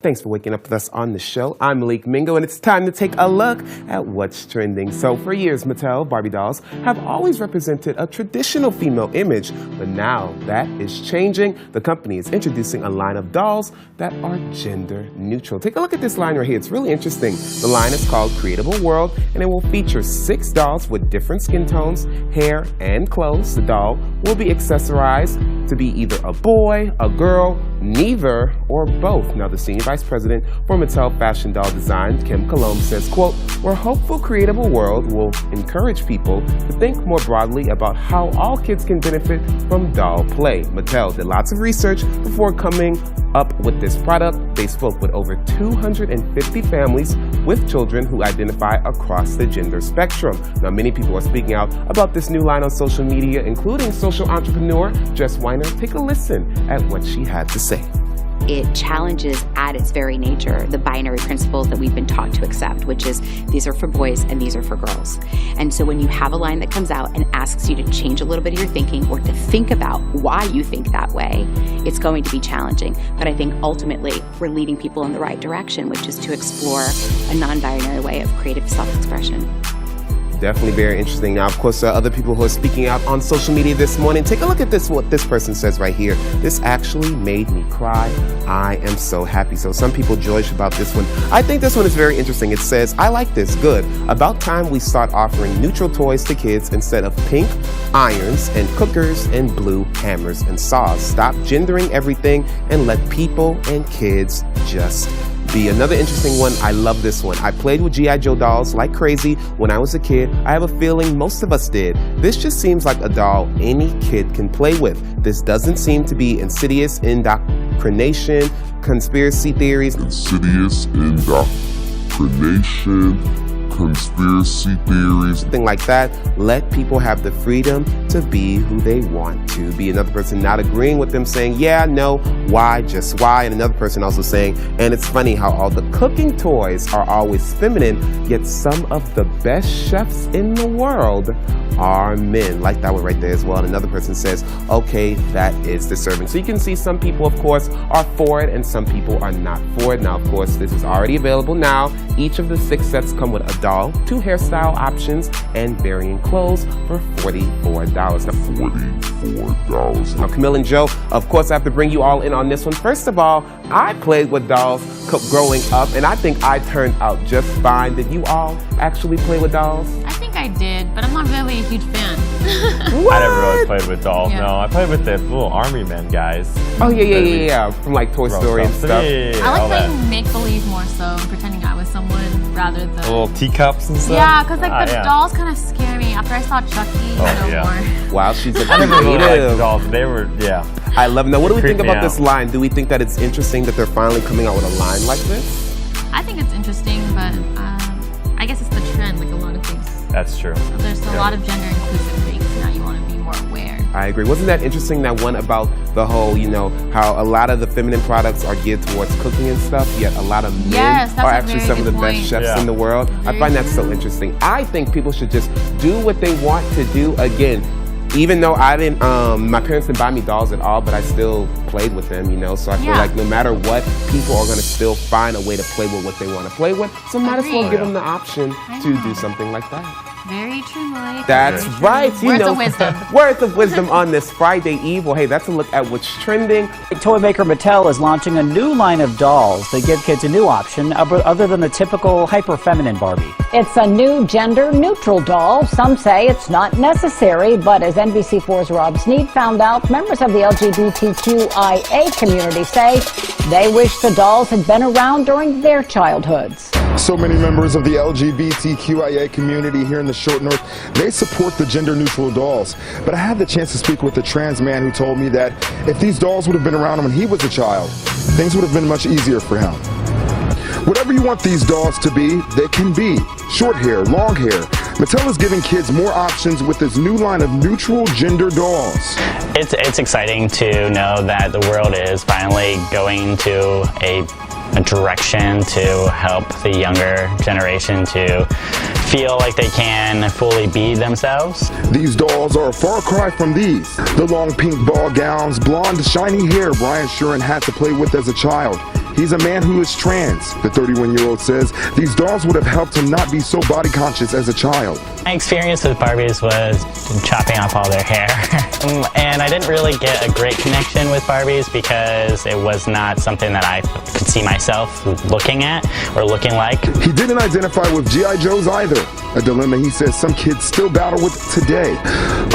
Thanks for waking up with us on the show. I'm Malik Mingo, and it's time to take a look at what's trending. So for years, Mattel Barbie dolls have always represented a traditional female image, but now that is changing. The company is introducing a line of dolls that are gender neutral. Take a look at this line right here. It's really interesting. The line is called Creatable World, and it will feature 6 dolls with different skin tones, hair, and clothes. The doll will be accessorized to be either a boy, a girl, neither, or both. Now, the senior vice president for Mattel Fashion Doll Design, Kim Colomb, says, quote, "We're hopeful Creatable World will encourage people to think more broadly about how all kids can benefit from doll play." Mattel did lots of research before coming up with this product. They spoke with over 250 families with children who identify across the gender spectrum. Now, many people are speaking out about this new line on social media, including social entrepreneur Jess Weiner. Take a listen at what she had to say. It challenges at its very nature the binary principles that we've been taught to accept, which is these are for boys and these are for girls. And so when you have a line that comes out and asks you to change a little bit of your thinking or to think about why you think that way, it's going to be challenging. But I think ultimately we're leading people in the right direction, which is to explore a non-binary way of creative self-expression. Definitely very interesting. Now, of course, other people who are speaking out on social media this morning, take a look at this, what this person says right here. "This actually made me cry. I am so happy." So some people joyous about this one. I think this one is very interesting. It says, "I like this. Good. About time we start offering neutral toys to kids instead of pink irons and cookers and blue hammers and saws. Stop gendering everything and let people and kids just be." Another interesting one, I love this one. "I played with G.I. Joe dolls like crazy when I was a kid. I have a feeling most of us did. This just seems like a doll any kid can play with. This doesn't seem to be insidious indoctrination, conspiracy theories." Insidious indoctrination, conspiracy theories. Something like that. Let people have the freedom to be who they want to be. Another person not agreeing with them, saying, "Yeah, no, why, just why?" And another person also saying, "And it's funny how all the cooking toys are always feminine, yet some of the best chefs in the world are men." Like that one right there as well. And another person says, "Okay, that is disturbing." So you can see some people, of course, are for it and some people are not for it. Now, of course, this is already available now. Each of the 6 sets come with a doll, 2 hairstyle options, and varying clothes for $44. Now, $44. Now, Camille and Joe, of course, I have to bring you all in on this one. First of all, I played with dolls growing up, and I think I turned out just fine. Did you all actually play with dolls? I think I did, but I'm not really a huge fan. What? I never really played with dolls. Yeah. No, I played with the little army men guys. Oh, yeah. From like Toy Story and stuff. Yeah, I like all that. playing make-believe more so, pretending I was someone rather than... The little teacups and stuff. Yeah, because like the yeah. dolls kind of scare me. After I saw Chucky, yeah. more. Wow, she's a I never really liked the creative. dolls. They were, yeah. I love them. Now, what do we think Creep me about this out. line? Do we think that it's interesting that they're finally coming out with a line like this? I think it's interesting, but I guess it's the trend, like a lot of things. That's true. There's a lot of gender inclusive things. Now you want to be more aware. I agree. Wasn't that interesting, that one about the whole, how a lot of the feminine products are geared towards cooking and stuff, yet a lot of men Yes, that's are a actually very some of the good best point. chefs Yeah. in the world. I Very find that so true. interesting. I think people should just do what they want to do. Again, even though I didn't, my parents didn't buy me dolls at all, but I still played with them, So I feel Yeah. like no matter what, people are going to still find a way to play with what they want to play with. So might as well Agreed. give them the option I to know. do something like that. Very true, Mike. That's Very true. right. Words of wisdom. Words of wisdom on this Friday Eve. Well, hey, that's a look at what's trending. Toy maker Mattel is launching a new line of dolls that give kids a new option other than the typical hyper-feminine Barbie. It's a new gender-neutral doll. Some say it's not necessary, but as NBC4's Rob Sneed found out, members of the LGBTQIA community say they wish the dolls had been around during their childhoods. So many members of the LGBTQIA community here in the Short North, they support the gender-neutral dolls. But I had the chance to speak with a trans man who told me that if these dolls would have been around when he was a child, things would have been much easier for him. Whatever you want these dolls to be, they can be. Short hair, long hair. Mattel is giving kids more options with this new line of neutral gender dolls. It's exciting to know that the world is finally going to a direction to help the younger generation to feel like they can fully be themselves. These dolls are a far cry from these. The long pink ball gowns, blonde, shiny hair Brian Shuren had to play with as a child. He's a man who is trans. The 31-year-old says these dolls would have helped him not be so body conscious as a child. My experience with Barbies was chopping off all their hair. And I didn't really get a great connection with Barbies because it was not something that I could see myself looking at or looking like. He didn't identify with G.I. Joes either, a dilemma he says some kids still battle with today.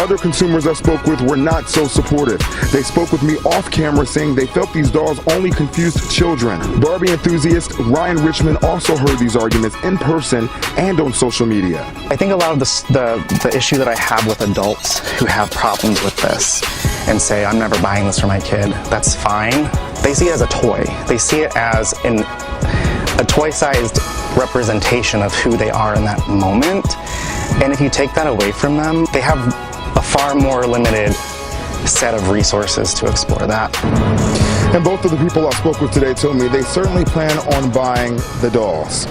Other consumers I spoke with were not so supportive. They spoke with me off camera saying they felt these dolls only confused children. Barbie enthusiast Ryan Richmond also heard these arguments in person and on social media. I think a lot of the issue that I have with adults who have problems with this and say, I'm never buying this for my kid, that's fine. They see it as a toy. They see it as a toy-sized representation of who they are in that moment. And if you take that away from them, they have a far more limited set of resources to explore that. And both of the people I spoke with today told me they certainly plan on buying the dolls.